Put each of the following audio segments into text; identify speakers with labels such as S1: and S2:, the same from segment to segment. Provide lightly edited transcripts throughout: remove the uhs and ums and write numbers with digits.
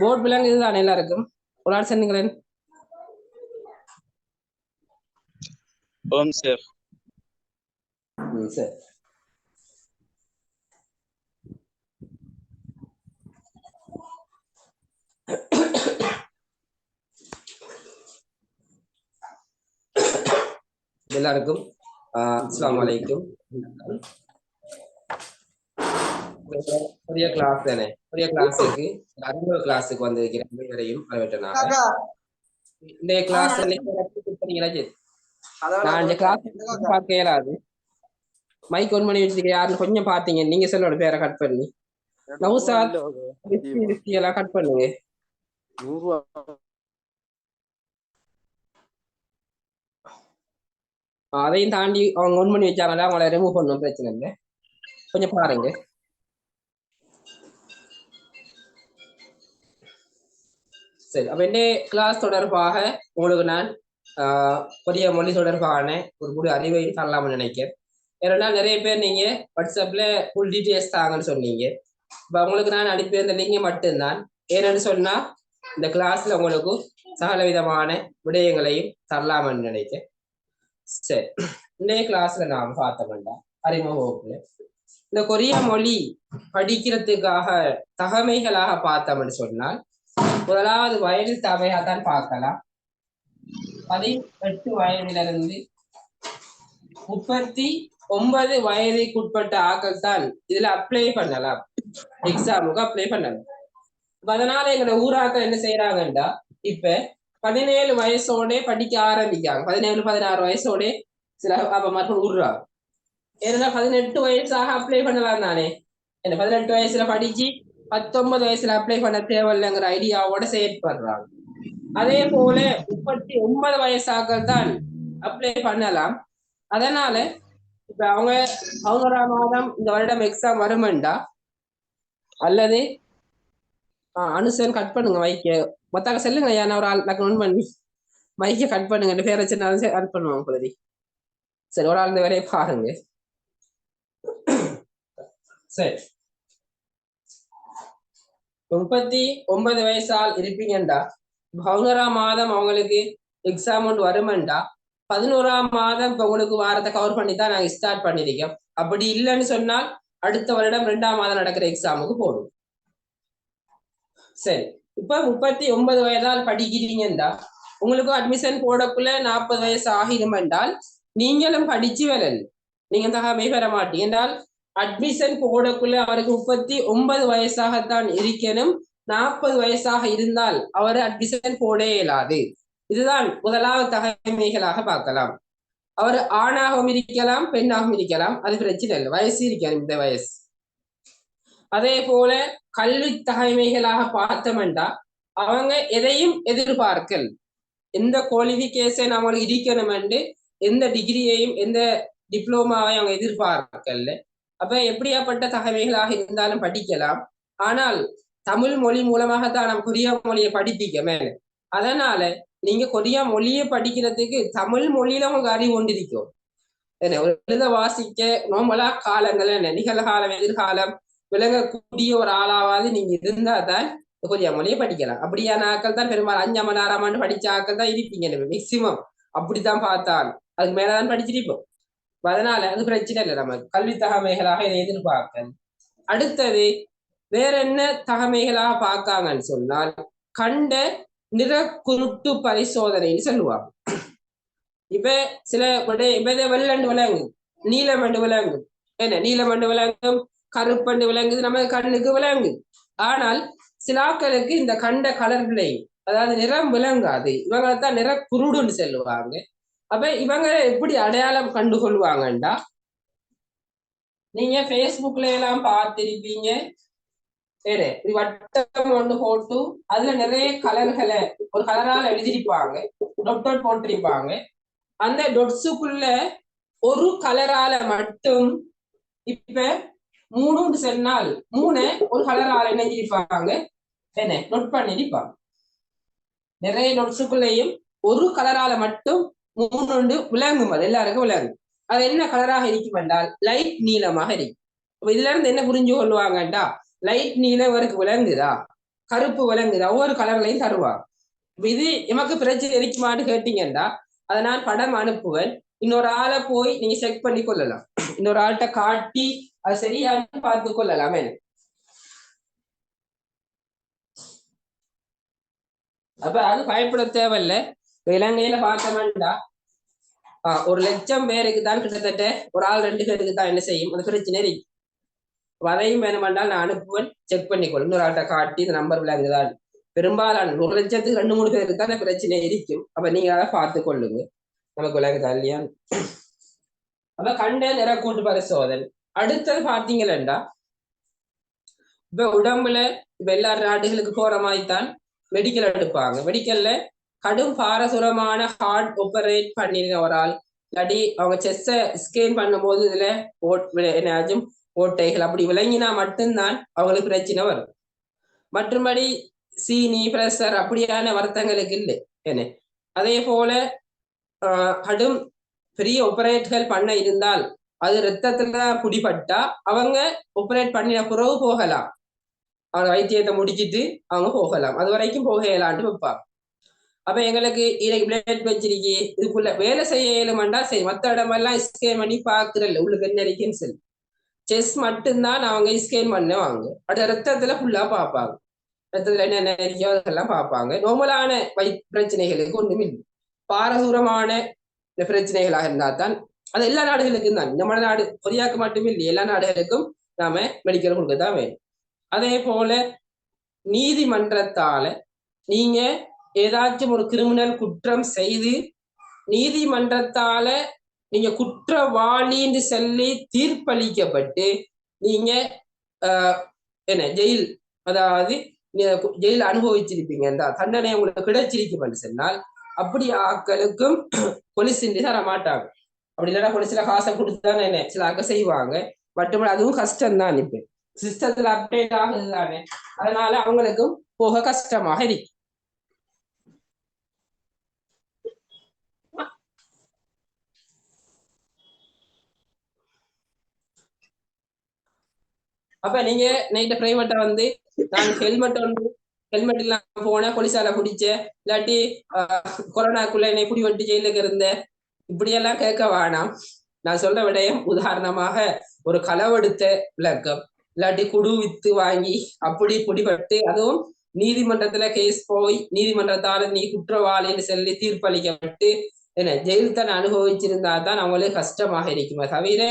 S1: Board விலங்கு இதுதான் எல்லாருக்கும். ஒரு ஆள் சொன்னீங்களேன்.
S2: சார்.
S1: சரி. எல்லாருக்கும் அஸ்ஸலாமு அலைக்கும். பெரிய கிளாஸ் தானே, பெரிய கிளாஸுக்கு அறிமுக கிளாஸுக்கு வந்திருக்கிற அனைவரையும் வரவேற்றனாக. இந்த கிளாஸ் நான் இந்த கிளாஸ் பார்க்க இயலாது. மைக் ஒன் பண்ணி வச்சிருக்க யாருன்னு கொஞ்சம் பாத்தீங்க, நீங்க சொல்லோட பேரை கட் பண்ணி நவுசாத் எல்லாம் கட் பண்ணுங்க. அதையும் தாண்டி அவங்க ஒன் பண்ணி வச்சாங்களா, அவங்கள ரிமூவ் பண்ணணும், பிரச்சனை இல்லை. கொஞ்சம் பாருங்க. சரி, அப்ப என்ன கிளாஸ் தொடர்பாக உங்களுக்கு நான் புதிய மொழி தொடர்பான ஒரு முழு அறிவையும் தரலாம்னு நினைக்கிறேன். ஏன்னா நிறைய பேர் நீங்க வாட்ஸ்அப்ல ஃபுல் டீட்டெயில்ஸ் தாங்கன்னு சொன்னீங்க. இப்ப உங்களுக்கு நான் அனுப்பியிருந்த லிங்க மட்டும்தான். ஏன்னு சொன்னா இந்த கிளாஸ்ல உங்களுக்கு சகல விதமான விடயங்களையும் தரலாம்னு நினைக்கிறேன். சரி, இன்றைய கிளாஸ்ல நாம் பார்த்தோம்னா அறிமுக வகுப்புல இந்த கொரிய மொழி படிக்கிறதுக்காக தகமைகளாக பார்த்தோம்னு சொன்னால் முதலாவது வயது தவையாதான் பார்க்கலாம். 18 வயதிலிருந்து 39 வயதுக்குட்பட்ட ஆக்கள் தான் இதுல அப்ளை பண்ணலாம், எக்ஸாமுக்கு அப்ளை பண்ணலாம். அதனால எங்களோட ஊராக்கள் என்ன செய்யறாங்கண்டா, இப்ப 17 வயசோட படிக்க ஆரம்பிக்காங்க. 17-16 வயசோட சில அப்ப மறுபடியும் விடுறாங்க. ஏன்னா 18 வயசாக அப்ளை பண்ணலாம் தானே. என்ன 18 வயசுல படிச்சு 19 வயசுல அப்ளை பண்ண தேவையில்லைங்கிற ஐடியாவோட செயற்படுறாங்க. அதே போல 39 வயசாக்கள் தான் அப்ளை பண்ணலாம். அதனால இப்ப அவங்க 11ஆம் மாதம் இந்த வருடம் எக்ஸாம் வருமெண்டா அல்லது அனுசன் கட் பண்ணுங்க மைக்க மொத்தாக செல்லுங்க. ஏன்னா ஒரு ஆள் நோன் பண்ணி மைக்க கட் பண்ணுங்க, பேர் வச்சுனாலும் கட் பண்ணுவாங்க குழந்தை. சரி, ஒரு ஆள் இந்த வேலையை பாருங்க. சரி, 39 வயசால் இருப்பீங்கண்டா 11ஆம் மாதம் அவங்களுக்கு எக்ஸாம் ஒன்று வருமெண்டா 11ஆம் மாதம் இப்ப உங்களுக்கு வாரத்தை கவர் பண்ணி தான் நாங்க ஸ்டார்ட் பண்ணிருக்கோம். அப்படி இல்லைன்னு சொன்னால் அடுத்த வருடம் 2ஆம் மாதம் நடக்கிற எக்ஸாமுக்கு போடும். சரி, இப்ப 39 வயதால் படிக்கிறீங்கண்டா உங்களுக்கு அட்மிஷன் போடக்குள்ள 40 வயசு ஆகிடும் என்றால் நீங்களும் படிச்சு வரல, நீங்க தகமை பெற மாட்டீங்க என்றால் அட்மிஷன் போடக்குள்ள அவருக்கு 39 வயசாகத்தான் இருக்கணும். 40 வயசாக இருந்தால் அவர் அட்மிஷன் போட இயலாது. இதுதான் முதலாவது தகமைகளாக பார்க்கலாம். அவர் ஆணாகவும் இருக்கலாம், பெண்ணாகவும் இருக்கலாம், அது பிரச்சனை இல்லை, வயசு இருக்கணும் இந்த வயசு. அதே போல கல்வி தகைமைகளாக பார்த்தோம்டா அவங்க எதையும் எதிர்பார்க்கல், எந்த குவாலிபிகேஷன் அவங்களுக்கு இருக்கணும் என்று எந்த டிகிரியையும் எந்த டிப்ளோமாவையும் அவங்க எதிர்பார்க்கல. அப்ப எப்படியாப்பட்ட தகவல்களாக இருந்தாலும் படிக்கலாம். ஆனால் தமிழ் மொழி மூலமாகத்தான் நம்ம கொரியா மொழியை படிப்பிக்கமே. அதனால நீங்க கொரியா மொழியை படிக்கிறதுக்கு தமிழ் மொழியில உங்களுக்கு அறிவு கொண்டிருக்கும். என்ன ஒரு எழுத வாசிக்க நோமலா காலங்கள் என்ன நிகழ்காலம் எதிர்காலம் விளங்கக்கூடிய ஒரு ஆளாவது நீங்க இருந்தா தான் கொரியா மொழியை படிக்கலாம். அப்படியான ஆக்கள் தான் பெரும்பாலும் 5ஆம் 6ஆம் ஆண்டு படிச்ச ஆக்கள் தான் இருப்பீங்க மேக்சிமம். அப்படித்தான் பார்த்தால் அதுக்கு மேலதான் படிச்சிருப்போம். அதனால அது பிரச்சனை இல்லை, நம்ம கல்வி தகமைகளாக இதை எதிர்பார்க்க. அடுத்தது வேற என்ன தகமைகளாக பார்க்காங்கன்னு சொன்னால் கண்ட நிற குருட்டு பரிசோதனைன்னு சொல்லுவாங்க. இப்ப சில வெள்ளண்டு விளங்கும், நீலமண்டு விளங்கும், என்ன நீலமண்டு விளங்கும், கருப்பண்டு விளங்குது, நம்ம கண்ணுக்கு விளங்கு. ஆனால் சிலாக்களுக்கு இந்த கண்ட கலர்களை அதாவது நிறம் விளங்காது. இவங்களைத்தான் நிற குருடுன்னு சொல்லுவாங்க. அப்ப இவங்க எப்படி அடையாளம் கண்டுகொள்வாங்கண்டா, நீங்க பேஸ்புக்ல எல்லாம் பார்த்திருப்பீங்க. சரி, வட்டம் ஒன்று போட்டு அதுல நிறைய கலர்களை ஒரு கலரால் எழுதிருப்பாங்க, டொட் போட்டிருப்பாங்க. அந்த டொட்ஸுக்குள்ள ஒரு கலரால மட்டும் இப்ப 3 சொன்னால் 3 ஒரு கலரால இணைஞ்சிருப்பாங்க, என்ன நோட் பண்ணிருப்பாங்க. நிறைய நோட்ஸுக்குள்ளேயும் ஒரு கலரால மட்டும் 3 விளங்கும், அது எல்லாருக்கும் விளங்கும். அது என்ன கலராக இருக்கும் என்றால் லைட் நீளமாக இருக்கும். இதுல இருந்து என்ன புரிஞ்சு கொள்வாங்கண்டா, லைட் நீளம் அவருக்கு விளங்குதா, கருப்பு விலங்குது ஒவ்வொரு கலர்லையும் தருவாங்க. இது எமக்கு பிரச்சனை இருக்குமான்னு கேட்டீங்கன்னா அதை நான் படம் அனுப்புவேன். இன்னொரு ஆளை போய் நீங்க செக் பண்ணி கொள்ளலாம். இன்னொரு ஆள்கிட்ட காட்டி அது சரியானு பார்த்து கொள்ளலாம். அப்ப அது பயப்பட தேவையில்லை. இலங்கையில பார்த்தோம்னா 1,00,000 பேருக்கு தான் கிட்டத்தட்ட ஒரு ஆள் 2 பேருக்கு தான் என்ன செய்யும் அந்த பிரச்சனை இருக்கு. வரையும் வேணுமென்றால் நான் அனுப்புவேன், செக் பண்ணிக்கொள்ளும். இன்னொரு ஆள்கிட்ட காட்டி இந்த நம்பர் விளங்குதான். பெரும்பாலான 1,00,000த்துக்கு 2-3 பேருக்கு தான் பிரச்சனை இருக்கும். அப்ப நீங்க அதை பார்த்து கொள்ளுங்க, நமக்கு விளங்குதா இல்லையா. அப்ப கண்ட நிற கூட்டு பரிசோதனை. அடுத்தது பாத்தீங்கன்னா இப்ப உடம்புல இப்ப எல்லா நாடுகளுக்கு போற மாதிரி தான் மெடிக்கல் எடுப்பாங்க. மெடிக்கல்ல கடும் பாரசுரமான ஹார்ட் ஆபரேட் பண்ணினவரால் இல்லாட்டி அவங்க செஸ்ஸ ஸ்கேன் பண்ணும்போது இதுல என்னாச்சும் ஓட்டைகள் அப்படி விளங்கினா மட்டும்தான் அவங்களுக்கு பிரச்சனை வரும். மற்றபடி சீனி பிரஷர் அப்படியான வருத்தங்களுக்கு இல்லை. என்ன அதே போல கடும் பெரிய ஆபரேட்கள் பண்ண இருந்தால் அது ரத்தத்துல குடிபட்டா அவங்க ஆபரேட் பண்ணின பிறகு போகலாம். அவங்க வைத்தியத்தை முடிச்சிட்டு அவங்க போகலாம். அது வரைக்கும் போகலான்ட்டு வைப்பாங்க. அப்ப எங்களுக்கு பிளட் வச்சிருக்கி இதுக்குள்ள வேலை செய்ய இயலுமெண்டா சரி, மற்ற இடமெல்லாம் ஸ்கேன் பண்ணி பாக்குறல்ல உள்ளுக்கு என்ன இருக்குன்னு சொல்லி செஸ் மட்டும்தான் அவங்க ஸ்கேன் பண்ணுவாங்க. அது ரத்தத்துல ஃபுல்லா பார்ப்பாங்க. ரத்தத்துல என்னென்ன இருக்கோ அதெல்லாம் பார்ப்பாங்க. நார்மலான பிரச்சனைகளுக்கு ஒண்ணுமே இல்லை. பாரதூரமான பிரச்சனைகளாக இருந்தா தான் அது எல்லா நாடுகளுக்கும் தான். நம்ம நாடு கொரியாவுக்கு மட்டுமே இல்லை, எல்லா நாடுகளுக்கும் நாம மெடிக்கல் கொடுக்க தான் வேணும். அதே போல நீதிமன்றத்தால நீங்க ஏதாச்சும் ஒரு கிரிமினல் குற்றம் செய்து நீதிமன்றத்தால நீங்க குற்றவாளின்னு சொல்லி தீர்ப்பளிக்கப்பட்டு நீங்க என்ன ஜெயில், அதாவது ஜெயில் அனுபவிச்சிருப்பீங்க, இந்த தண்டனை உங்களுக்கு கிடைச்சிருக்கும் சொன்னால் அப்படி ஆக்களுக்கும் போலீஸ் தர மாட்டாங்க. அப்படி இல்லைன்னா போலீஸ்ல காசை கொடுத்துதானே என்ன சில ஆக்க செய்வாங்க. மட்டும் அதுவும் கஷ்டம் தான். இப்ப சிஸ்டத்துல அப்டேட் ஆகுது தானே, அதனால அவங்களுக்கும் போக கஷ்டமாக இருக்கு. அப்ப நீங்க நைட்டு பிரைவேட்டா வந்து நான் ஹெல்மெட் இல்லாம போன போலீஸால குடிச்ச இல்லாட்டி கொரோனாக்குள்ள என்னை குடி வெட்டி ஜெயிலுக்கு இருந்த இப்படியெல்லாம் கேட்க வேணாம். நான் சொல்ற விடயம் உதாரணமாக ஒரு களவெடுத்த விளக்கம் இல்லாட்டி குடு வித்து வாங்கி அப்படி பிடிபட்டு அதுவும் நீதிமன்றத்துல கேஸ் போய் நீதிமன்றத்தால நீ குற்றவாளின்னு சொல்லி தீர்ப்பளிக்கப்பட்டு என்ன ஜெயில் தான் அனுபவிச்சிருந்தா தான் அவங்களுக்கு கஷ்டமாக இருக்குமே தவிர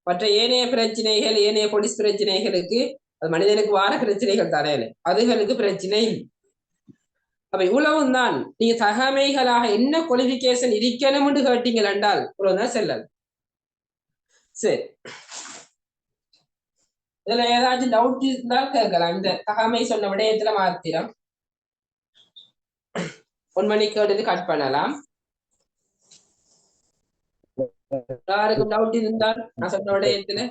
S1: மற்ற ஏனைய பிரச்சனைகள் ஏனைய போலீஸ் பிரச்சனைகளுக்கு அது மனிதனுக்கு வார பிரச்சனைகள் தானே, அதுகளுக்கு பிரச்சனை இல்லை. அப்ப இவ்வளவும் தான். நீங்க தகமைகளாக என்ன குவாலிபிகேஷன் இருக்கணும் என்று கேட்டீங்கள் என்றால் இவ்வளவுதான் செல்லல். சரி, இதுல ஏதாச்சும் டவுட் இருந்தால் கேட்கலாம். இந்த தகமை சொன்ன விடயத்துல மாத்திரம் 1 மணிக்கு எடுத்து கட் பண்ணலாம். யாருக்கும் டவுட் இருந்தால் நான் சொன்ன விடயத்துல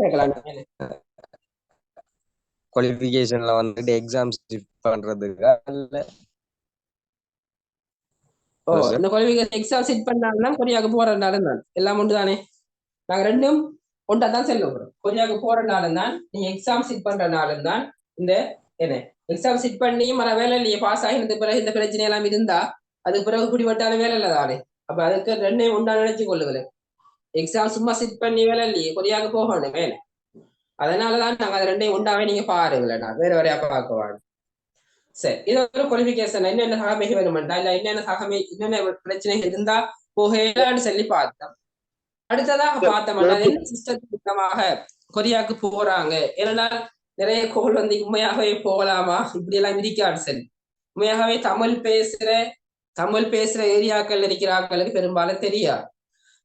S1: கேட்கலாம்.
S2: குவாலிஃபிகேஷன்ல வந்துட்டு எக்ஸாம் பண்றதுக்கு
S1: இந்த குவாலிஃபிகேஷன் எக்ஸாம் செட் பண்ணாலும் கொரியாவுக்கு போறதுனாலும் தான் எல்லாம் ஒன்று தானே. நாங்க ரெண்டும் ஒன்றா தான் செல்லுகிறோம். கொரியாவுக்கு போறதுனாலும் தான் நீங்க எக்ஸாம் செட் பண்றதுனாலும் தான் இந்த என்ன எக்ஸாம் செட் பண்ணி மர வேலை இல்லையே பாஸ் ஆகினது பிறகு இந்த பிரச்சனை எல்லாம் இருந்தா அதுக்கு பிறகு குடிபட்டாலும் வேலை இல்லை தானே. அப்ப அதுக்கு ரெண்டையும் ஒன்றா நினைச்சு கொள்ளுகிறேன். எக்ஸாம் சும்மா செட் பண்ணி வேலை இல்லையே, கொரியாவுக்கு போகணும் வேலை. அதனாலதான் நாங்க அது ரெண்டையும் உண்டாவே நீங்க பாருங்களேன், நான் வேற வேறையா பார்க்க வாங்க. சரி, இது ஒரு குவாலிபிகேஷன். என்னென்ன தகமை வேணுமெண்டா இல்ல என்னென்ன தகமை என்னென்ன பிரச்சனைகள் இருந்தா போகலான்னு சொல்லி பார்த்தோம். அடுத்ததாக பார்த்தோம்னா என்ன சிஸ்டமாக கொரியாவுக்கு போறாங்க. ஏன்னா நிறைய கோல் வந்து உண்மையாகவே போகலாமா இப்படி எல்லாம் இருக்காது. சரி, உண்மையாகவே தமிழ் பேசுற ஏரியாக்கள் இருக்கிறார்களுக்கு பெரும்பாலும் தெரியாது.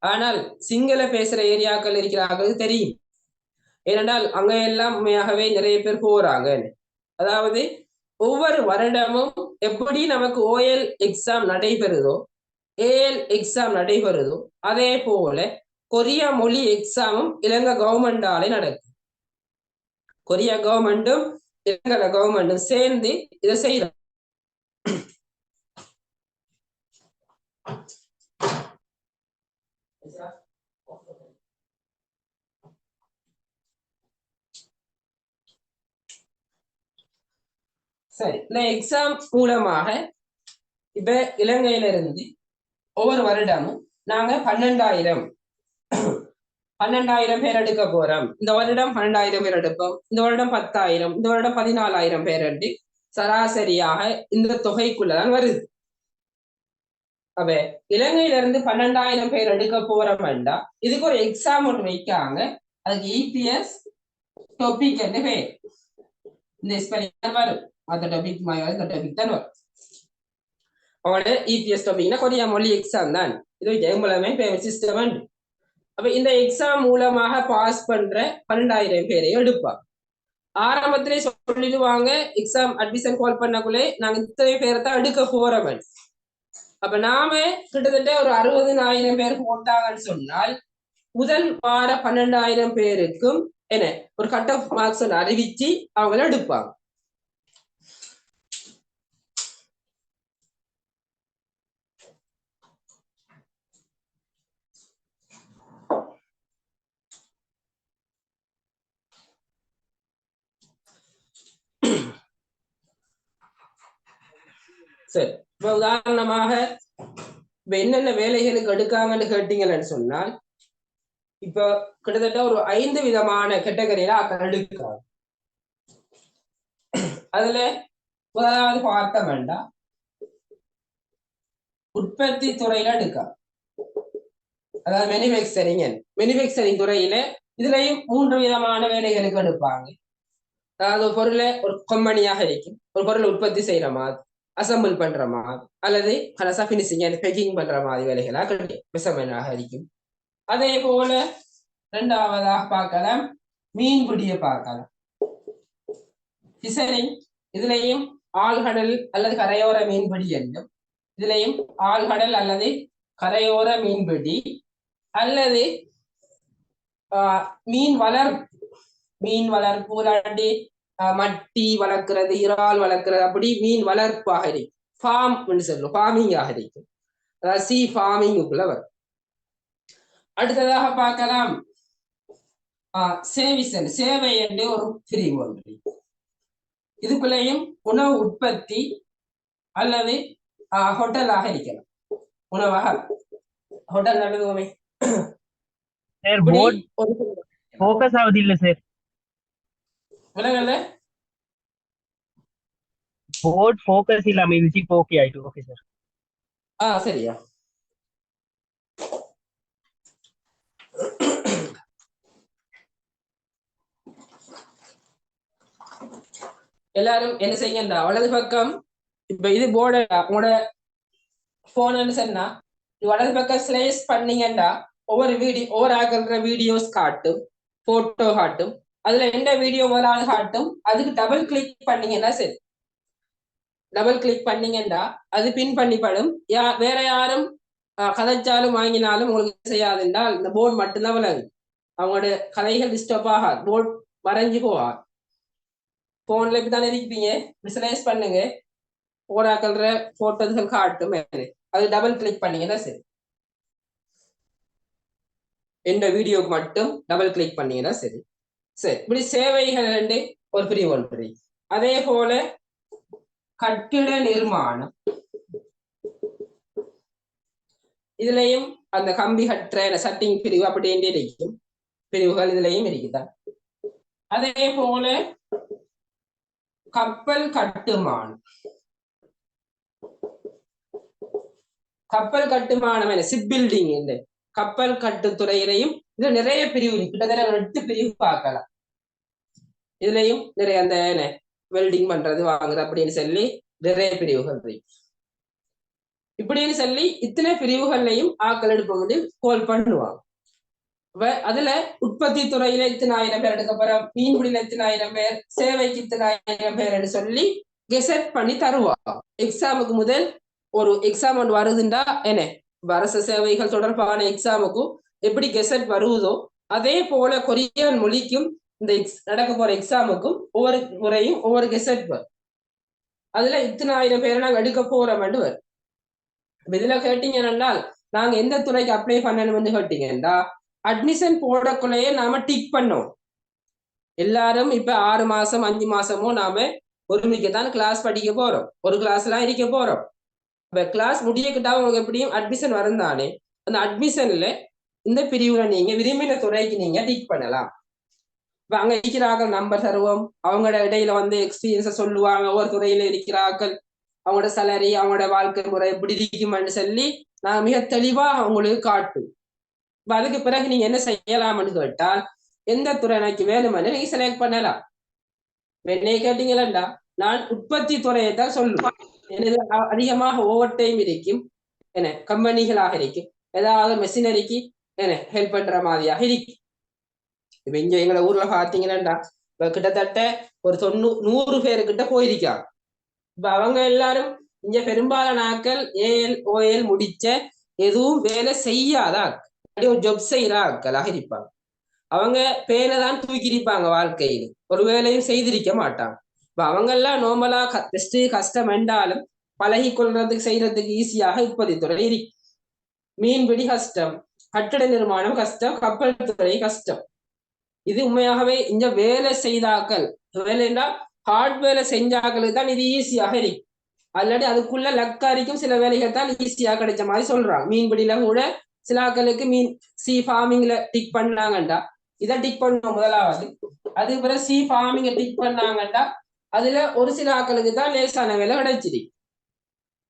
S1: ஆனால் சிங்கள பேசுற ஏரியாக்கள் இருக்கிறார்களுக்கு தெரியும். ஏனென்றால் அங்க எல்லாம் உண்மையாகவே நிறைய பேர் போறாங்க. அதாவது ஒவ்வொரு வருடமும் எப்படி நமக்கு ஓஎல் எக்ஸாம் நடைபெறுதோ ஏஎல் எக்ஸாம் நடைபெறுதோ அதே போல கொரியா மொழி எக்ஸாமும் இலங்கை கவர்மெண்டாலே நடக்கும். கொரியா கவர்மெண்டும் இலங்கை கவர்மெண்டும் சேர்ந்து இதை செய்யறோம். சரி, இந்த எக்ஸாம் மூலமாக இப்ப இலங்கையில இருந்து ஒவ்வொரு வருடமும் நாங்க 12,000 பேர் எடுக்க போறோம். இந்த வருடம் 12,000 பேர் எடுப்போம், இந்த வருடம் 10,000, இந்த வருடம் 14,000 பேர் எடுத்து சராசரியாக இந்த தொகைக்குள்ளதான் வருது. அப்ப இலங்கையில இருந்து 12,000 பேர் எடுக்க போறோம்டா இதுக்கு ஒரு எக்ஸாம் ஒன்று வைக்காங்க. அதுக்கு இபிஎஸ் டாபிக் என்று பேர். இந்த ஸ்பெல்லிங் வரும், அந்த டாபிக் மாதிரி இந்த டாபிக் தான் வரும். அவங்களோட இபிஎஸ் டாபிக்னா கொரியா மொழி எக்ஸாம் தான் இது. எவ்வளவுமே பேமெண்ட் சிஸ்டம். அப்ப இந்த எக்ஸாம் மூலமாக பாஸ் பண்ற 12,000 பேரை எடுப்பாங்க. ஆரம்பத்திலே சொல்லிடுவாங்க எக்ஸாம் அட்மிஷன் கால் பண்ணக்குள்ளே நாங்க இத்தனை பேரை தான் எடுக்க போறோம். அப்ப நாம கிட்டத்தட்ட ஒரு 60,000 பேர் போட்டாங்கன்னு சொன்னால் முதல் வார 12,000 பேருக்கும் என்ன ஒரு கட் ஆஃப் மார்க்ஸ் அறிவிச்சு அவங்கள எடுப்பாங்க. சரி, இப்ப உதாரணமாக என்னென்ன வேலைகளுக்கு எடுக்காங்கன்னு கேட்டீங்கன்னு சொன்னால் இப்ப கிட்டத்தட்ட ஒரு 5 விதமான கேட்டகரியில எடுக்காங்க. அதுல முதலாவது பார்த்த வேண்டாம், உற்பத்தி துறையில எடுக்க, அதாவது மேனுஃபேக்சரிங் துறையில இதுலயும் 3 விதமான வேலைகளுக்கு எடுப்பாங்க. அதாவது ஒரு பொருளை ஒரு கம்பெனியாக இருக்கும், ஒரு பொருளை உற்பத்தி செய்யற மாதிரி, அசம்பிள் பண்ற மாதிரி, அல்லது கலசா பினிஷிங் அண்ட் பேக்கிங் பண்ற மாதிரி வேலைகளாக இருக்கும். அதே போல இரண்டாவதாக பார்க்கலாம் மீன்பிடிய பார்க்கலாம், ஃபிஷரிங். இதுலயும் ஆழ்கடல் அல்லது கரையோர மீன்பிடி என்றும், இதுலயும் ஆழ்கடல் அல்லது கரையோர மீன்பிடி அல்லது மீன் வளர்ப்பு இல்லாட்டி மட்டி வளர்க்கிறது, இறால் வளர்க்கிறது, அப்படி மீன் வளர்ப்பாக இருக்கும். ஃபார்ம் சொல்லுவோம், ஃபார்மிங்காக இருக்கும், அதாவது சி ஃபார்மிங்குள்ள வரும். அடுத்ததாக பார்க்கலாம் சேவை என்று ஒரு பிரிவு ஒன்று. இதுக்குள்ளேயும் உணவு உற்பத்தி அல்லது ஹோட்டலாக இருக்கலாம். உணவாக ஹோட்டல் நல்லதுமே
S3: ஃபோக்கஸ் ஆகுது இல்ல சார்,
S1: விலங்கல்ல
S3: போர்ட் ஃபோக்கஸ் இல்லாம இருந்துச்சு, இப்போ ஓகே ஆயிட்டு. Okay sir.
S1: சரியா. எல்லாரும் என்ன செய்யுங்கடா வலது பக்கம், இப்ப இது போர்டு உங்களோட போன் சொன்னா வலது பக்கம் ஸ்லைஸ் பண்ணீங்கடா ஒவ்வொரு ஆகிற வீடியோஸ் காட்டும், போட்டோ காட்டும். அதுல எந்த வீடியோ முதலாவது காட்டும், அதுக்கு டபுள் கிளிக் பண்ணீங்கன்னா சரி. டபுள் கிளிக் பண்ணீங்கன்னா அது பின் பண்ணிப்படும். வேற யாரும் கதைச்சாலும் வாங்கினாலும் உங்களுக்கு செய்யாது என்றால் இந்த போர்டு மட்டும்தான் விளங்கு. அவங்களோட கதைகள் டிஸ்டர்ப் ஆகாது, போர்டு வரைஞ்சு போகாது. போன்ல இப்படித்தானே இருப்பீங்க, விசுவலைஸ் பண்ணுங்க, ஓடாக்கல்ற போட்டோகள் காட்டும். அது டபுள் கிளிக் பண்ணீங்கன்னா சரி. எந்த வீடியோக்கு மட்டும் டபுள் கிளிக் பண்ணீங்கன்னா சரி. சரி, இப்படி சேவைகள் ஒரு பிரிவு ஒன்று. அதே போல கட்டிட நிர்மாணம், இதுலயும் அந்த கம்பி கட்டுற சட்டிங் பிரிவு அப்படின்ட்டு இருக்கும், பிரிவுகள் இதுலயும் இருக்குதான். அதே போல கப்பல் கட்டுமானம், ஷிப் பில்டிங், இந்த கப்பல் கட்டுத்துறையிலையும் இதுல நிறைய பிரிவு இருக்கு. கிட்டத்தட்ட 8 பிரிவு பார்க்கலாம். இதுலயும் நிறைய அந்த வெல்டிங் பண்றது வாங்குறது அப்படின்னு சொல்லி நிறைய பிரிவுகள் இருக்கு. இப்படின்னு சொல்லி இத்தனை பிரிவுகள்லையும் ஆக்கள் எடுப்பவங்க கோல் பண்ணுவாங்க. அதுல உற்பத்தி துறையில 1000 பேர் எடுக்க போறோம், மீன்பிடியில 1000 பேர், சேவைக்கு 1000 பேர் சொல்லி கெசட் பண்ணி தருவாங்க. எக்ஸாமுக்கு முதல் ஒரு எக்ஸாம் ஒன்று வருதுண்டா அரசு சேவைகள் தொடர்பான எக்ஸாமுக்கும் எப்படி கெசட் வருவதோ அதே போல கொரியன் மொழிக்கும் இந்த நடக்க போற எக்ஸாமுக்கும் ஒவ்வொரு முறையும் ஒவ்வொரு கெசட் வரும். அதுல 1000 பேரை நாங்க எடுக்க போறோம் வரும். இதுல கேட்டீங்கன்னா நாங்க எந்த துறைக்கு அப்ளை பண்ணணும்னு கேட்டீங்கன்னா அட்மிஷன் போடக்குள்ளேயே நாம டிக் பண்ணோம். எல்லாரும் இப்ப 6 மாசம் 5 மாசமோ நாம ஒரு மணிக்கு தான் கிளாஸ் படிக்க போறோம், ஒரு கிளாஸ்லாம் இருக்க போறோம். இப்ப கிளாஸ் முடியக்கிட்டா உங்களுக்கு எப்படியும் அட்மிஷன் வரும் தானே. அந்த அட்மிஷன்ல இந்த பிரிவுல நீங்க விரும்பின துறைக்கு நீங்க டிக் பண்ணலாம். இப்ப அங்க இருக்கிறார்கள் நம்பர் தருவோம், அவங்களோட இடையில வந்து எக்ஸ்பீரியன்ஸ சொல்லுவாங்க, ஒவ்வொரு துறையில இருக்கிறார்கள், அவங்களோட சேலரி, அவங்களோட வாழ்க்கை முறை எப்படி இருக்குமென்னு சொல்லி நான் மிக தெளிவா அவங்களுக்கு காட்டும். இப்ப அதுக்கு பிறகு நீங்க என்ன செய்யலாம்னு கேட்டால், எந்த துறை எனக்கு வேணுமென்னு நீங்க செலக்ட் பண்ணலாம். என்னை கேட்டீங்களா, நான் உற்பத்தி துறையை தான் சொல்லுவேன். எனக்கு அதிகமாக ஓவர் டைம் இருக்கும், என்ன கம்பெனிகளாக இருக்கும், ஏதாவது மெஷினரிக்கு என்ன ஹெல்ப் பண்ற மாதிரியாக இருக்கும். இப்ப இங்க எங்களை ஊர்ல பாத்தீங்கன்னா இப்ப கிட்டத்தட்ட ஒரு 100 பேருக்கிட்ட போயிருக்காங்க. இப்ப அவங்க எல்லாரும் இங்க பெரும்பாலான ஆட்கள் ஏஎல் ஓஎல் முடிச்ச எதுவும் வேலை செய்யாத ஒரு ஜொப் செய்யற ஆட்களாக இருப்பாங்க. அவங்க பேரை தான் தூக்கியிருப்பாங்க, வாழ்க்கையில் ஒரு வேலையும் செய்திருக்க மாட்டாங்க. இப்ப அவங்க எல்லாம் நார்மலா கஷ்டம் என்றாலும் பழகி கொள்றதுக்கு செய்யறதுக்கு ஈஸியாக உற்பத்தி துறை இருக்கு. மீன்பிடி கஷ்டம், கட்டட நிர்மாணம் கஷ்டம், கப்பல் துறை கஷ்டம். இது உண்மையாகவே இங்க வேலை செய்தாக்கள், வேலைன்னா ஹார்ட் வேலை செஞ்சாக்களுக்கு தான் இது ஈஸியாக இருக்கு. ஆல்ரெடி அதுக்குள்ள லக்காரிக்கும் சில வேலைகள் தான் ஈஸியா கிடைச்ச மாதிரி சொல்றாங்க. மீன்பிடியில கூட சில ஆக்களுக்கு மீன் சி ஃபார்மிங்ல டிக் பண்ணாங்கண்டா இதை டிக் பண்ணுவோம் முதலாவது. அதுக்கு பிறகு சி ஃபார்மிங்க டிக் பண்ணாங்கண்டா அதுல ஒரு சில ஆக்களுக்கு தான் லேசான வேலை கிடைச்சிருக்கு.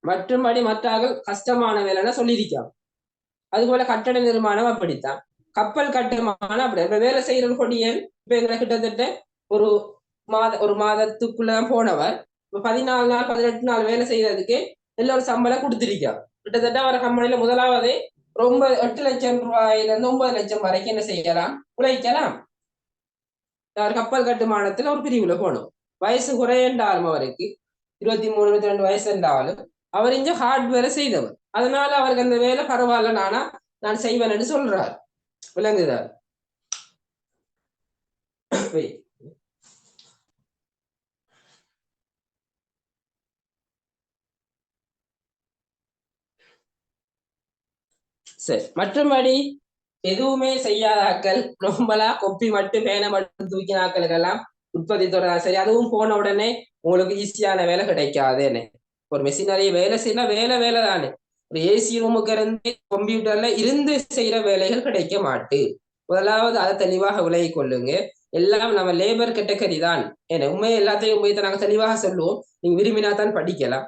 S1: மற்றும்படி மற்ற ஆக்கள் கஷ்டமான வேலைன்னா சொல்லியிருக்காங்க. அது போல கட்டட நிர்மாணம் அப்படித்தான், கப்பல் கட்டுமானம் அப்படி. இப்ப வேலை செய்யற கொடியன் இப்ப எங்களை கிட்டத்தட்ட ஒரு மாதத்துக்குள்ளதான் போனவர். இப்ப 14 நாள் 18 நாள் வேலை செய்யறதுக்கு எல்லோரும் சம்பளம் கொடுத்திருக்காங்க. கிட்டத்தட்ட அவர் கம்பெனியில முதலாவது 8 லட்சம் ரூபாயில இருந்து 9 லட்சம் வரைக்கும் என்ன செய்யலாம், உழைக்கலாம். அவர் கப்பல் கட்டுமானத்துல ஒரு பிரிவுல போகணும். வயசு குறையண்டாலும் அவருக்கு 23 22 வயசு என்றாலும் அவர் இங்க ஹார்ட்வேரை செய்தவர். அதனால அவருக்கு அந்த வேலை பரவாயில்ல, நான் செய்வேன்னு சொல்றார். விளங்குதார்? சரி, மற்றபடி எதுவுமே செய்யாத ஆக்கள், ரொம்பலா கொப்பி மட்டும் பேனை மட்டும் தூக்கின ஆக்களுக்கெல்லாம் உற்பத்தி துறை சரி, அதுவும் போன உடனே உங்களுக்கு ஈஸியான வேலை கிடைக்காது. என்ன ஒரு மெஷினரி வேலை செய்யலாம், வேலை தானே. ஒரு ஏசி ரூமுக்கு இருந்து கம்ப்யூட்டர்ல இருந்து செய்யற வேலைகள் கிடைக்க மாட்டு. முதலாவது அதை தெளிவாக விலகி கொள்ளுங்க. எல்லாம் நம்ம லேபர் கேட்டகரி தான். என்ன உண்மையை எல்லாத்தையும் உண்மையை நாங்க தெளிவாக சொல்லுவோம், நீங்க விரும்பினா தான் படிக்கலாம்.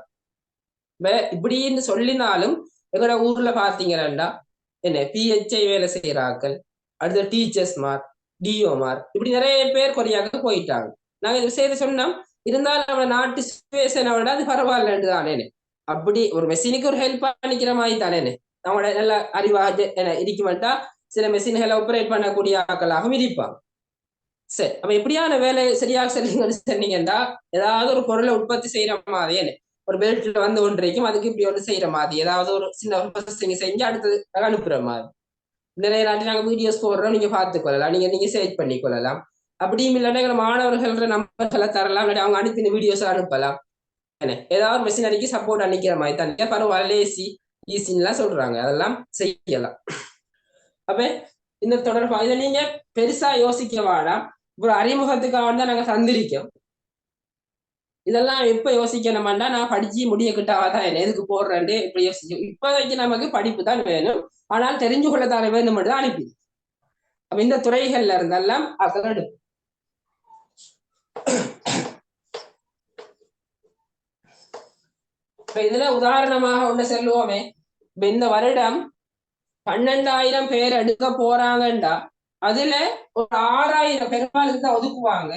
S1: இப்படின்னு சொல்லினாலும் எங்களோட ஊர்ல பாத்தீங்கன்னா என்ன பிஹெச்ஐ வேலை செய்யறாக்கள், அடுத்த டீச்சர்ஸ் மார், டிஓ மார், இப்படி நிறைய பேர் கொரியாவுக்கு போயிட்டாங்க. நாங்க இது விஷயத்த சொன்னோம், இருந்தாலும் நம்ம நாட்டு சுச்சுவேஷனை விட அது பரவாயில்லன்னு தானே. அப்படி ஒரு மெஷினுக்கு ஒரு ஹெல்ப் பண்ணிக்கிற மாதிரி தானே நம்மளோட நல்ல அறிவாக இருக்குமெண்டா சில மெஷின்களை ஆப்ரேட் பண்ணக்கூடிய ஆக்களாகவும் இருப்பாங்க. சரி, அப்ப எப்படியான வேலை சரியாக சொன்னீங்கன்னா ஏதாவது ஒரு பொருளை உற்பத்தி செய்யற மாதிரி என்ன ஒரு பெல்ட்ல வந்து ஒன்றைக்கும் அதுக்கு இப்படி ஒன்று செய்யற மாதிரி ஏதாவது ஒரு சின்ன ப்ராசஸிங் செஞ்சு அடுத்தது அனுப்புற மாதிரி. நிறைய நாட்டில் நாங்கள் வீடியோஸ் போடுறோம், நீங்க பார்த்துக்கொள்ளலாம், நீங்க செலக்ட் பண்ணி கொள்ளலாம். அப்படியும் இல்லைன்னா எங்க மாணவர்கள நம்பர்களை தரலாம், அவங்க அனுப்பின வீடியோஸ் அனுப்பலாம். ஏதாவது மெஷினரிக்கு சப்போர்ட் அனுப்பிக்கிற மாதிரி தான் பரவாயில்ல, ஈஸின்லாம் சொல்றாங்க, அதெல்லாம் செய்யலாம். அப்ப இந்த தொடர்பா இதை நீங்க பெருசா யோசிக்க வேண்டாம். ஒரு அறிமுகத்துக்காக தான் நாங்க தந்திருக்கோம். இதெல்லாம் எப்ப யோசிக்கணும்னா நான் படிச்சு முடியக்கிட்டாதான் என்ன எதுக்கு போடுறேன் இப்படி யோசிக்கும். இப்போதைக்கு நமக்கு படிப்பு தான் வேணும், ஆனால் தெரிஞ்சு கொள்ள தர வேண்டும் தான் அனுப்பி. அப்ப இந்த துறைகள்ல இருந்தெல்லாம் அகடு. இப்ப இதுல உதாரணமாக ஒண்ணு சொல்லுவோமே, இந்த வருடம் 12,000 பேர் எடுக்க போறாங்கண்டா அதுல ஒரு 6,000 பெருமாளுக்கு தான் ஒதுக்குவாங்க.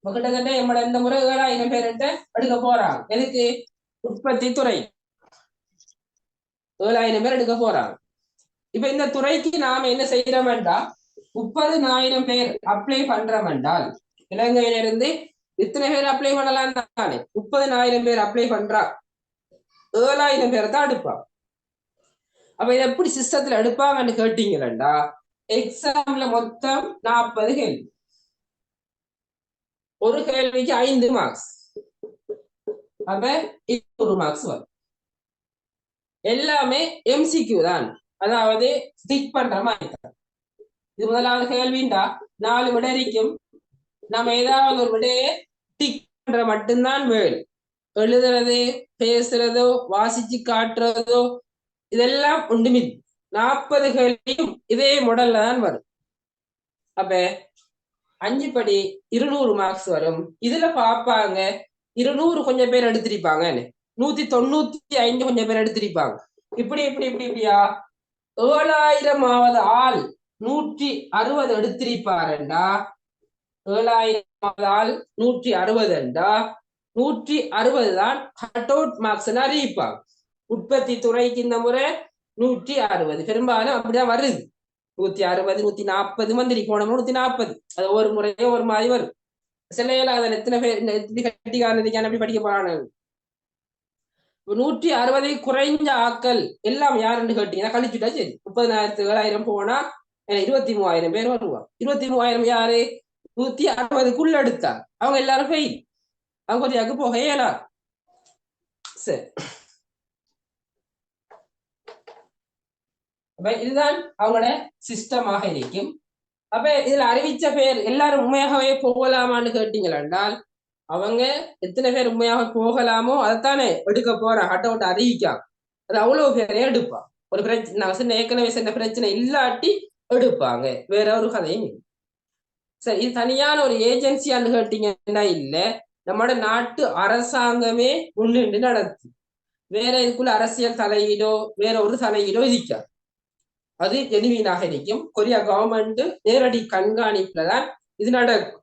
S1: கிட்டத்தட்ட நம்மளோட இந்த முறை 7,000 பேர்கிட்ட எடுக்க போறாங்க. எதுக்கு? உற்பத்தி துறை 7,000 பேர் எடுக்க போறாங்க. இப்ப இந்த துறைக்கு நாம என்ன செய்யறோம் என்றால் 30,000 பேர் அப்ளை பண்றோம் என்றால் இலங்கையில இருந்து இத்தனை பேர் அப்ளை பண்ணலாம் தானே. 30,000 பேர் அப்ளை பண்றா 7,000 பேர் தான் எடுப்பாங்க. அப்ப இதை எப்படி சிஸ்டத்துல எடுப்பாங்கன்னு கேட்டீங்கன்னா எக்ஸாம்ல மொத்தம் 40 கேள்வி, ஒரு கேள்விக்கு 5 மார்க்ஸ், அப்ப 200 மார்க்ஸ் வரும். எல்லாமே எம்சிக்யூ தான், அதாவது டிக் பண்ற மாதிரி தான். இது முதலாவது கேள்விண்டா 4 விடை இருக்கும், நம்ம ஏதாவது ஒரு விடையை டிக் மட்டும்தான் வேல். எழுதுறது, பேசுறதோ, வாசிச்சு காட்டுறதோ இதெல்லாம் ஒன்றுமே 40 கேள்வியும் இதே மாடல்ல தான் வரும். அப்ப 5 படி 200 மார்க்ஸ் வரும். இதுல பாப்பாங்க 200 கொஞ்சம் பேர் எடுத்திருப்பாங்க, 195 கொஞ்சம் பேர் எடுத்திருப்பாங்க. இப்படி இப்படி இப்படி இப்படியா 7000 ஆள் 160 எடுத்திருப்பாருண்டா, 7000 ஆள் 160 160 தான் கட் அவுட் மார்க்ஸ் அறிவிப்பாங்க. உற்பத்தி துறைக்கு இந்த முறை 160 பெரும்பாலும் அப்படிதான் வருது. 160 140 மந்திரி போன 140. அது ஒரு முறையோ ஒரு மாதிரி வரும். சில அதில் எத்தனை பேர் எப்படி கட்டிக்காரன் அப்படி படிக்க போறானு. 160 குறைஞ்ச ஆக்கள் எல்லாம் யாருன்னு கேட்டீங்கன்னா கழிச்சுட்டா சரி. 30,000 போனா 23,000 பேர் வருவாங்க. 23,000 யாரு 160க்குள்ள எடுத்தா அவங்க எல்லாரும் ஃபெயில். அவங்க கொஞ்சம் போக இயலாது. சரி, இதுதான் அவங்களோட சிஸ்டமாக இருக்கும். அப்ப இதுல அறிவிச்ச பேர் எல்லாரும் உண்மையாகவே போகலாமான்னு கேட்டீங்களால் அவங்க எத்தனை பேர் உண்மையாக போகலாமோ அதைத்தானே எடுக்க போற ஹட் அவுட் அறிவிக்காம அது அவ்வளவு பேரே எடுப்பான். ஒரு பிரச்சனை நான் சொன்ன ஏற்கனவே சொன்ன பிரச்சனை இல்லாட்டி எடுப்பாங்க, வேற ஒரு கதையும் இல்லை. சரி, இது தனியான ஒரு ஏஜென்சியான்னு கேட்டீங்கன்னா இல்ல, நம்மளோட நாட்டு அரசாங்கமே முன்னின்று நடத்து. வேற இதுக்குள்ள அரசியல் தலையீடோ வேற ஒரு தலையீடோ இருக்காது. அது ஜெனுவீனாக இருக்கும். கொரியா கவர்மெண்ட் நேரடி கண்காணிப்புல தான் இது நடக்கும்.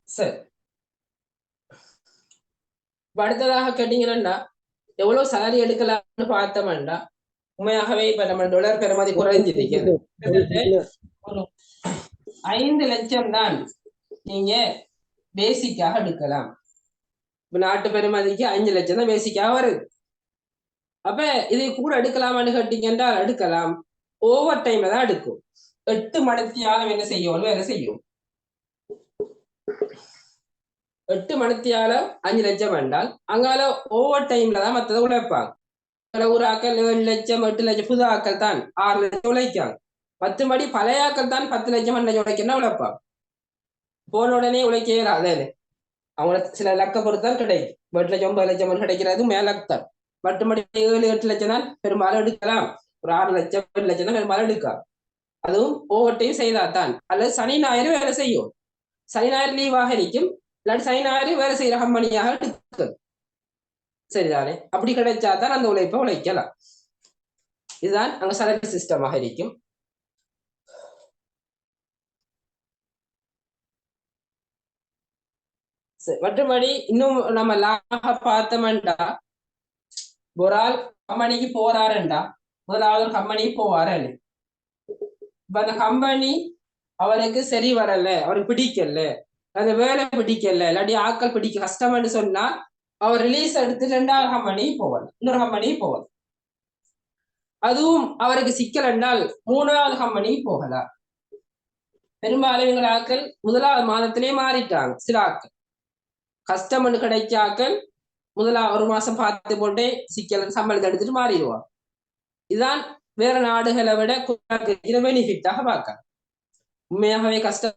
S1: சரி, அடுத்ததாக கேட்டீங்கன்னா எவ்வளவு சேலரி எடுக்கலாம்னு பார்த்தோம்னா உண்மையாகவே இப்ப நம்ம டாலர் பெறுமதி குறைஞ்சிருக்கிறது. ஒரு 5 லட்சம் தான் நீங்க பேசிக்காக எடுக்கலாம். இப்ப நாட்டு பெறுமதிக்கு 5 லட்சம் தான் பேசிக்காக வருது. அப்ப இதை கூட எடுக்கலாமான்னு கேட்டீங்கன்னா எடுக்கலாம். ஓவர் டைம்ல தான் எடுக்கும். 8 மணித்தியாலம் என்ன செய்யும் வேலை செய்யும். 8 மணித்தியாலம் 5 லட்சம் என்றால் அங்கால ஓவர் டைம்ல தான் மற்றதை உழைப்பாங்க. ஒரு ஆக்கள் 7 லட்சம் 8 லட்சம், புது ஆக்கள் தான் 6 லட்சம் உழைக்காங்க. 10 மணி பழைய ஆக்கள் தான் 10 லட்சம் 12 லட்சம் உழைக்கணும் உழைப்பாங்க. போன உடனே உழைக்கவே அதே அவங்கள சில லக்க பொறுத்தான் கிடைக்கும். 8 லட்சம் 9 லட்சம் கிடைக்கிறது மேலத்தான். 10 மணி 7 8 லட்சம் தான் பெரும்பாலும் எடுக்கலாம். ஒரு 6 லட்சம் 7 லட்சம் தான் பெரும்பாலும் எடுக்கலாம். அதுவும் ஓவர் டைம் செய்தாதான். அல்லது சனி ஞாயிறு வேலை செய்யும். சனி ஞாயிறு லீவாக இருக்கும், இல்லாட்டி சனி ஞாயிறு வேலை செய்யற கம்பெனியாக எடுக்கிறது. சரிதானே? அப்படி கிடைச்சாதான் அந்த உழைப்பை உழைக்கலாம். இதுதான் அங்க சலரி சிஸ்டமாக இருக்கும். மற்றபடி இன்னும் நம்ம லாப பார்த்தோம்டா, ஒரு ஆள் கம்பெனிக்கு போறாருண்டா, முதலாவது கம்பெனிக்கு போவாரு. இப்ப அந்த கம்பெனி அவருக்கு சரி வரல, அவருக்கு பிடிக்கல, அந்த வேலை பிடிக்கல, இல்லாட்டி ஆக்கள் பிடிக்க கஷ்டம்னு சொன்னா அவர் ரிலீஸ் எடுத்து 2வது கம்பெனி போவார், இன்னொரு கம்பெனி போவார். அதுவும் அவருக்கு சிக்கல் என்றால் 3வது கம்பெனி போகலாம். பெரும்பாலும் எங்கள் ஆக்கள் 1வது மாதத்திலே மாறிட்டாங்க. சில ஆக்கள் கஷ்டம்னு கிடைச்ச ஆக்கள் ஒரு மாசம் பார்த்து போட்டே சிக்கல் சம்பளத்தை எடுத்துட்டு மாறிடுவாங்க. இதுதான் வேற நாடுகளை விட பெனிஃபிட்டாக பார்க்க. உண்மையாகவே கஷ்டம்,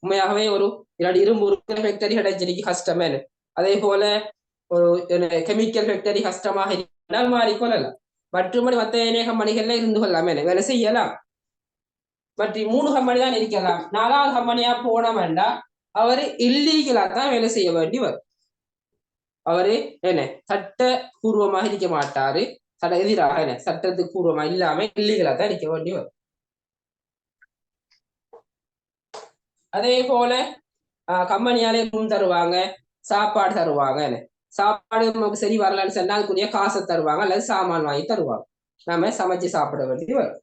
S1: உண்மையாகவே ஒரு இரும்பு ஃபேக்டரி கிடைச்சிருக்கு கஷ்டமே. அதே போல ஒரு கெமிக்கல் ஃபேக்டரி கஷ்டமாக இருந்தால் மாறிக்கொள்ளலாம். மற்றபடி மற்ற ஏனைய கம்பெனிகள்ல இருந்து கொள்ளாமே வேலை செய்யலாம். மற்ற 3 கம்பெனி தான் இருக்கலாம். 4வது கம்பெனியா போன வேண்டாம், அவரு இல்லீகலா தான் வேலை செய்ய வேண்டி வரும். அவரு என்ன சட்ட பூர்வமாக இருக்க மாட்டாரு, எதிராக என்ன சட்டத்துக்கு பூர்வமா இல்லாம இல்லீகலா தான் இருக்க வேண்டி வரும். அதே போல கம்பெனியாலே ரூம் தருவாங்க, சாப்பாடு தருவாங்க. சாப்பாடு நமக்கு சரி வரலன்னு சொன்னா அதுக்குரிய காசை தருவாங்க, அல்லது சாமான் வாங்கி தருவாங்க. நாம சமைச்சு சாப்பிட வேண்டி வரும்.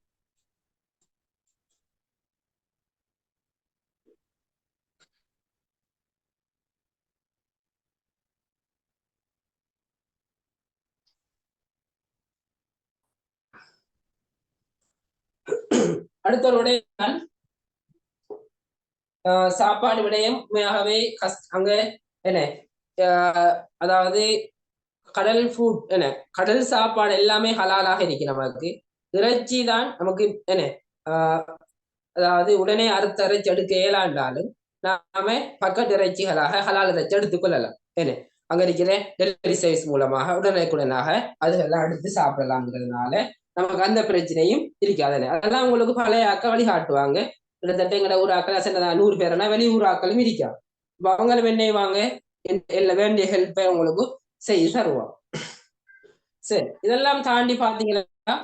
S1: அடுத்த ஒரு விடயம் சாப்பாடு விடயம். உண்மையாகவே அங்க என்ன அதாவது கடல் ஃபுட் என்ன கடல் சாப்பாடு எல்லாமே ஹலாலாக இருக்கு நமக்கு. இறைச்சி தான் நமக்கு என்ன அதாவது உடனே அறுத்து இறைச்சி எடுக்க இயலாண்டாலும் நாம பக்கத்து இறைச்சிகளாக ஹலால் இறைச்சி எடுத்துக்கொள்ளலாம். என்ன அங்க இருக்கிற டெலிவரி சர்வீஸ் மூலமாக உடனுக்குடனாக அதுகெல்லாம் எடுத்து சாப்பிடலாம்ங்கிறதுனால நமக்கு அந்த பிரச்சனையும் இருக்காது. அதெல்லாம் உங்களுக்கு பழைய ஆக்க வழிகாட்டுவாங்க. கிட்டத்தட்ட எங்கட ஊராக்கள் சில 100 பேர்னா வெளியூராக்களும் இருக்காங்க. அவங்களும் என்ன செய்வாங்க, வேண்டிய ஹெல்ப்பை உங்களுக்கு செய்து தருவோம். சரி, இதெல்லாம் தாண்டி பாத்தீங்கன்னா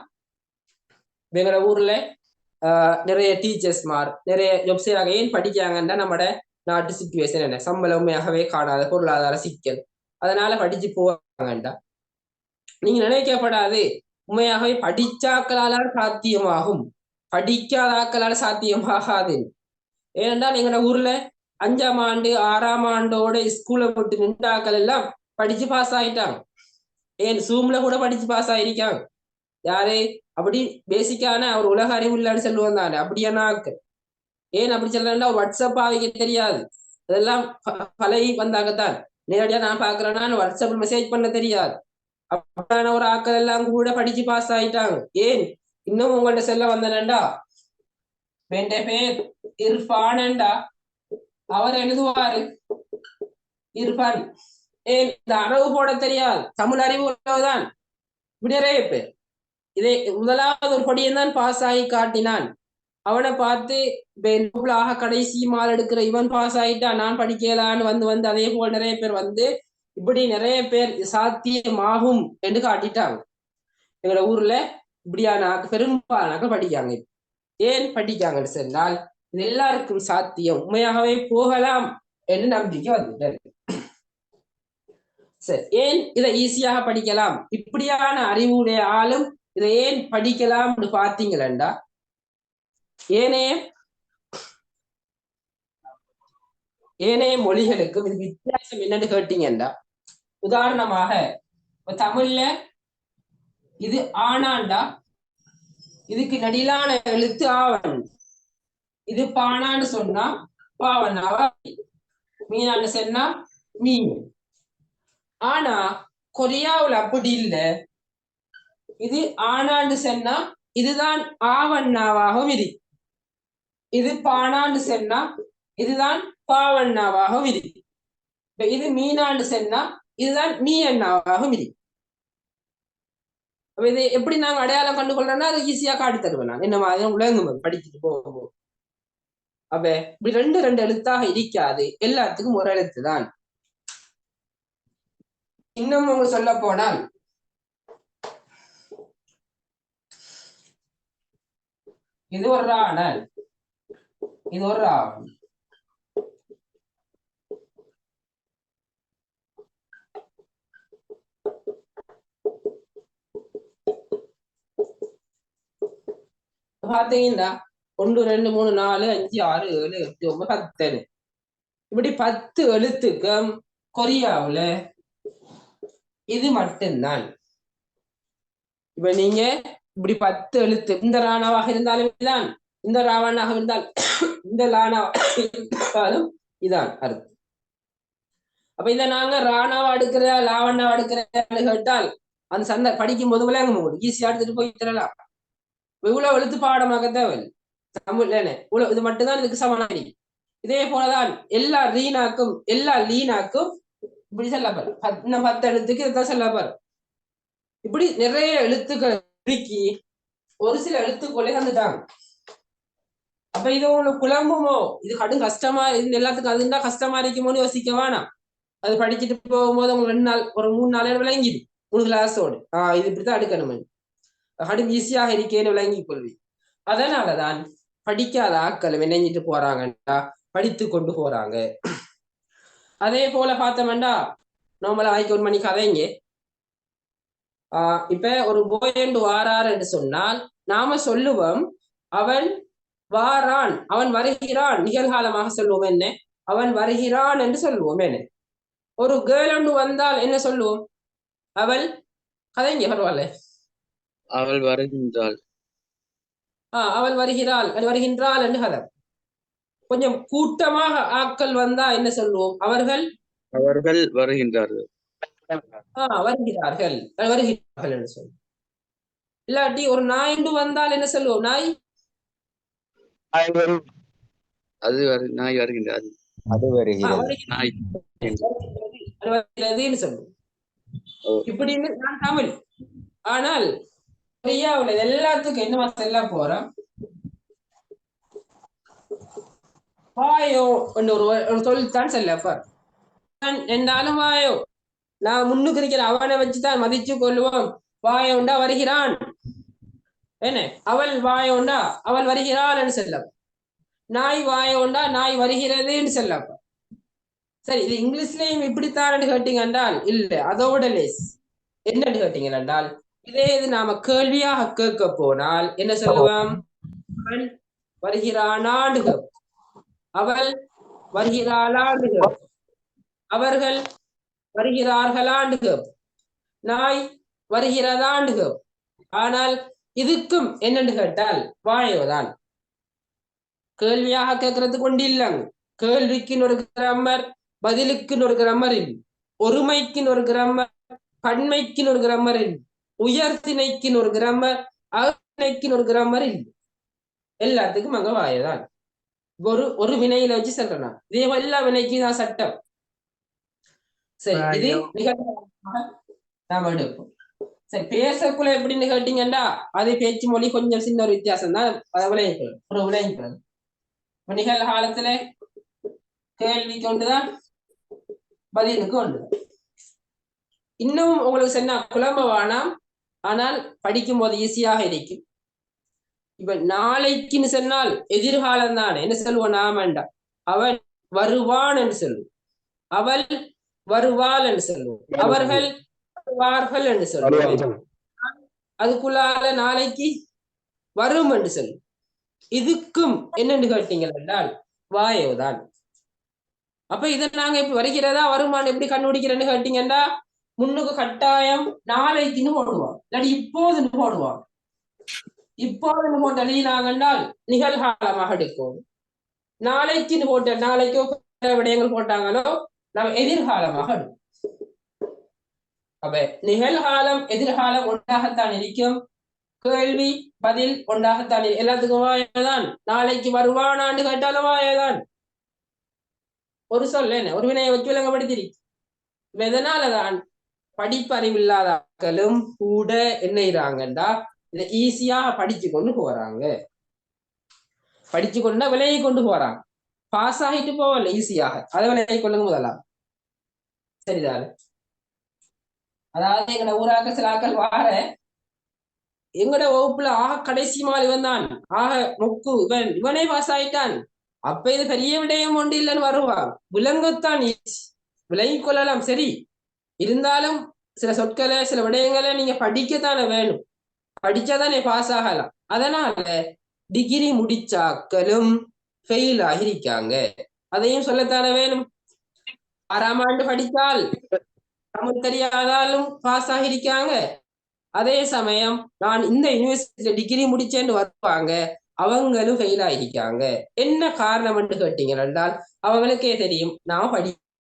S1: எங்களோட ஊர்ல நிறைய டீச்சர்ஸ்மார் நிறைய ஜாப் செய்யறாங்க. ஏன் படிக்கிறாங்கன்னா நம்மட நாட்டு சிச்சுவேஷன் என்ன, சம்பளம் உண்மையாகவே காணாத பொருளாதார சிக்கல், அதனால படிச்சு போவாங்கண்டா. நீங்க நினைக்கப்படாது உண்மையாகவே படிச்சாக்களால சாத்தியமாகும், படிக்காதாக்களால சாத்தியமாகாது. ஏனென்றால் எங்களோட ஊர்ல 5ஆம் ஆண்டு 6ஆம் ஆண்டோட ஸ்கூலை விட்டு நின்றாக்கள் எல்லாம் படிச்சு பாஸ் ஆயிட்டாங்க. ஏன் ஜூம்ல கூட படிச்சு பாஸ் ஆயிருக்காங்க. யாரு அப்படி பேசிக்கான அவர் உலக அறிவு இல்லைன்னு சொல்லுவாங்க தானே, அப்படியான ஆக்கள். ஏன் அப்படி சொல்றேன்னா வாட்ஸ்அப் ஆகிக்க தெரியாது, அதெல்லாம் பழகி வந்தாங்கத்தான். நேரடியா நான் பாக்குறேன்னா வாட்ஸ்அப்ல மெசேஜ் பண்ண தெரியாது. அப்படியான ஒரு ஆக்கள் எல்லாம் கூட படிச்சு பாஸ் ஆயிட்டாங்க. ஏன் இன்னும் உங்கள்ட்ட செல்ல வந்தனண்டா என் பேர் இர்ஃபான்டா, அவர் எழுதுவாரு இர்ஃபான். ஏன் இந்த அளவு போட தெரியாது, தமிழ் அறிவு உள்ளவதான். இப்படி நிறைய பேர் இதை முதலாவது ஒரு படியை தான் பாஸ் ஆகி காட்டினான். அவனை பார்த்து ஆக கடைசி மால் எடுக்கிற இவன் பாஸ் ஆயிட்டா நான் படிக்கலான்னு வந்து அதே போல் நிறைய பேர் வந்து இப்படி நிறைய பேர் சாத்தியமாகும் என்று காட்டிட்டாங்க. எங்களோட ஊர்ல இப்படியான பெரும்பாலான படிக்காங்க. ஏன் படிக்காங்கன்னு சொன்னால் இது எல்லாருக்கும் சாத்தியம், உண்மையாகவே போகலாம் என்று நம்பிக்கை வந்துட்டாரு. சரி, ஏன் இதை ஈஸியாக படிக்கலாம், இப்படியான அறிவுடைய ஆளும் இதை ஏன் படிக்கலாம் பாத்தீங்களா, ஏனைய மொழிகளுக்கும் இது வித்தியாசம் என்னன்னு கேட்டீங்கன்னா, உதாரணமாக தமிழ்ல இது ஆனாண்டா இதுக்கு நடிலான எழுத்து ஆவன், இது பானான்னு சொன்னா பாவனாவா, மீனான்னு சொன்னா மீன். ஆனா கொரியாவுல அப்படி இல்லை, இது ஆனான்னு சொன்னா இதுதான் ஆவண்ணாவாகவும் இருக்கு, இது பானான்னு சொன்னா இதுதான் பாவண்ணாவாகவும் இருக்கு, இது மீனான்னு சொன்னா இதுதான் மீ அண்ணாவாகவும் இருக்கு. இது எப்படி நாங்க அடையாளம் கண்டுகொள்றோம்னா அது ஈஸியா காட்டி தருவேன் நான், என்ன மாதிரி உலகம் படிச்சுட்டு போகும்போது. அப்ப இப்படி ரெண்டு எழுத்தாக இருக்காது, எல்லாத்துக்கும் ஒரு எழுத்து தான். இன்னும் அவங்க சொல்ல போனால் இது ஒரு ராணல், இது ஒரு ராவன். பாத்தீங்கன்னா 1 2 3 4 5 6 7 8 9 10 இப்படி 10 எழுத்துக்கும் கொரியாவுல இது மட்டும்தான். இப்ப நீங்க இப்படி 10 எழுத்து, இந்த ராணாவாக இருந்தாலும் இதான், இந்த ராவணாக இருந்தாலும் இந்த லானாவாக இருந்தாலும் இதான் அர்த்தம். அப்ப இதை நாங்க ராணாவா எடுக்கிற லாவண்ணாவா எடுக்கிற கேட்டால் அந்த சந்தை படிக்கும் போது விளங்க ஈஸியா எடுத்துட்டு போய் தரலாம். இவ்வளவு எழுத்து பாடமாக தேவை தமிழ் இவ்வளவு, இது மட்டும்தான் இதுக்கு சமனாரி. இதே போலதான் எல்லா ரீனாக்கும் எல்லா லீனாக்கும் இப்படி சொல்லப்பாரு, இன்னும் 10 எழுத்துக்கு இதுதான் சொல்லப்பாரு. இப்படி நிறைய எழுத்துக்கள் இறுக்கி ஒரு சில எழுத்துக்களே தந்துட்டாங்க. அப்ப இது உங்களுக்கு குழம்புமோ, இது கடும் கஷ்டமா, இது எல்லாத்துக்கும் அதுதான் கஷ்டமா இருக்குமோன்னு யோசிக்க வேணாம். அது படிச்சுட்டு போகும்போது உங்களுக்கு 2 நாள் ஒரு 3 நாள் விளங்கிடு 3 கிளாஸோடு இது இப்படித்தான் எடுக்கணும், கடும் ஈஸியாக இருக்கேன்னு விளங்கி கொள்வி. அதனாலதான் படிக்காத ஆட்கள் நினைஞ்சிட்டு போறாங்கண்டா படித்து கொண்டு போறாங்க. அதே போல பார்த்தோம்டா நார்மலா 1 மணி கதைங்க. இப்ப ஒரு போயண்டு வாரார் என்று சொன்னால் நாம சொல்லுவோம் அவன் வாரான், அவன் வருகிறான், நிகழ்காலமாக சொல்லுவோம் என்ன, அவன் வருகிறான் என்று சொல்லுவோம் என்ன. ஒரு கேர்ள் ஒன்று வந்தால் என்ன சொல்லுவோம், அவள் கதைங்க பரவாயில்ல,
S4: அவள் வருகின்றாள்.
S1: அவள் வருகிறாள், வருகின்றாள் என்று கதை. கொஞ்சம் கூட்டமாக ஆட்கள் வந்தா என்ன சொல்லுவோம், அவர்கள்
S4: வருகின்றார்கள்.
S1: வருகிறார்கள் வருகிறார்கள் என்று சொல்லுவோம். இல்லாட்டி ஒரு நாய் என்று வந்தால் என்ன சொல்லுவோம்? நாய்
S4: அது நாய் வருகின்றது.
S2: அது வருகிறது.
S4: நாய்
S1: வருகிறதுன்னு சொல்லுவோம்.
S4: ஓ.
S1: இப்படின்னு நான் தமிழ். ஆனால் கொரியாவுல எல்லாத்துக்கும் என்ன சொல்ல போறோம்? வாயோ என்று ஒரு சொல்லித்தான் செல்லப்பார். என்னாலும் வாயோ, நான் முன்னுக்கு இருக்கிற அவனை வச்சுதான் மதிச்சு கொள்வோம். வாயோண்டா வருகிறான், என்ன அவள் வாயோண்டா அவள் வருகிறாள் என்று செல்லம். நாய் வாயோண்டா நாய் வருகிறதுன்னு செல்லப்பா. சரி, இது இங்கிலீஷ்லயும் இப்படித்தான் கேட்டீங்க என்றால் இல்ல, அதோட லேஸ். என்னன்னு கேட்டீங்க என்றால், இதே இது நாம கேள்வியாக கேட்க போனால் என்ன சொல்லுவோம்? அவன் வருகிறானாண்டு, அவள் வருகிறாளாண்டு, அவர்கள் வருகிறார்களாண்டு, நாய் வருகிறதாண்டு. ஆனால் இதுக்கும் என்னன்னு கேட்டால் வாயோதான். கேள்வியாக கேட்கறதுக்கு கொண்டு இல்லைங்க. கேள்விக்குன்னு ஒரு கிராமர், பதிலுக்குன்னு ஒரு கிராமர் இல்லை. ஒருமைக்குன்னு ஒரு கிராமர், பன்மைக்குன்னு ஒரு கிராமர் இல்லை. உயர்த்திணைக்குன்னு ஒரு கிராமர், அகத்திணைக்குன்னு ஒரு கிராமர் இல்லை. எல்லாத்துக்கும் அங்க வாயதான். ஒரு வினையில வச்சு சொல்றேன். இதே எல்லா வினைக்கும் தான் சட்டம். சரி, இது நிகழ்வாக நாம் எடுப்போம். சரி, பேசக்குள்ள எப்படின்னு கேட்டீங்கன்னா அது பேச்சு மொழி கொஞ்சம் சின்ன ஒரு வித்தியாசம் தான். ஒரு விளையாட்டு நிகழ்காலத்துல கேள்விக்கு ஒன்றுதான், பதிலுக்கு ஒன்றுதான். இன்னும் உங்களுக்கு சொன்னா குழம்ப வேணாம், ஆனால் படிக்கும் போது ஈஸியாக இருக்கும். இப்ப நாளைக்குன்னு சொன்னால் எதிர்காலம் தானே. என்ன சொல்லுவோம் நாமண்டா? அவன் வருவான் என்று சொல்லுவோம், அவள் வருவாள் என்று சொல்லுவோம், அவர்கள் வருவார்கள் என்று சொல்லுவோம். அதுக்குள்ளால நாளைக்கு வரும் என்று சொல்லுவோம். இதுக்கும் என்னன்னு கேட்டீங்கள் என்றால் வாயோதான். அப்ப இதை நாங்க இப்ப வருகிறதா வருமானம் எப்படி கண்டுபிடிக்கிறேன்னு கேட்டீங்கன்னா, முன்னுக்கு கட்டாயம் நாளைக்குன்னு போடுவோம், இல்லாட்டி இப்போதுன்னு போடுவோம். இப்போதுன்னு போட்டு எழுதினாங்கன்னால் நிகழ்காலமாக எடுக்கும். நாளைக்குன்னு போட்ட நாளைக்கோ விடயங்கள் போட்டாங்களோ நம்ம எதிர்காலமாக எடுக்கும். அப்ப நிகழ்காலம் எதிர்காலம் ஒன்றாகத்தான் இருக்கும். கேள்வி பதில் ஒன்றாகத்தான். எல்லாத்துக்கும் வாயதான். நாளைக்கு வருவானான்னு கேட்டாலும் வாயதான். ஒரு சொல் என்ன, ஒரு வினையை வச்சு விளங்கப்படுத்திருக்கு. எதனாலதான் படிப்பறிவில்லாதாக்களும் கூட என்னைறாங்கண்டா இதை ஈஸியாக படிச்சு கொண்டு போறாங்க. படிச்சு கொண்டா விலையை கொண்டு போறாங்க. பாஸ் ஆகிட்டு போவல ஈஸியாக, அதை விலையை கொள்ளுங்க முதலாம். சரிதானே? அதாவது எங்கட ஊராக்க சிலாக்கள் வார எங்கட வகுப்புல கடைசி மால் இவன் தான், மொக்கு இவனே பாஸ் ஆயிட்டான், அப்ப இது பெரிய விடயம் ஒன்று இல்லைன்னு வருவான். விலங்குத்தான் விலகி கொள்ளலாம். சரி, இருந்தாலும் சில சொற்களை சில விடயங்களை நீங்க படிக்கத்தானே வேணும். படிச்சாதானே பாஸ் ஆகலாம். அதனால டிகிரி முடிச்சாக்களும் ஃபெயில் ஆகிருக்காங்க. அதையும் சொல்லத்தானே வேணும். 6ஆம் ஆண்டு படித்தால் தமிழ் தெரியாதாலும் பாஸ் ஆகிருக்காங்க. அதே சமயம் நான் இந்த யூனிவர்சிட்டியில டிகிரி முடிச்சேன்னு வருவாங்க, அவங்களும் ஃபெயில் ஆகிருக்காங்க. என்ன காரணம் என்று கேட்டீங்க என்றால் அவங்களுக்கே தெரியும், நான்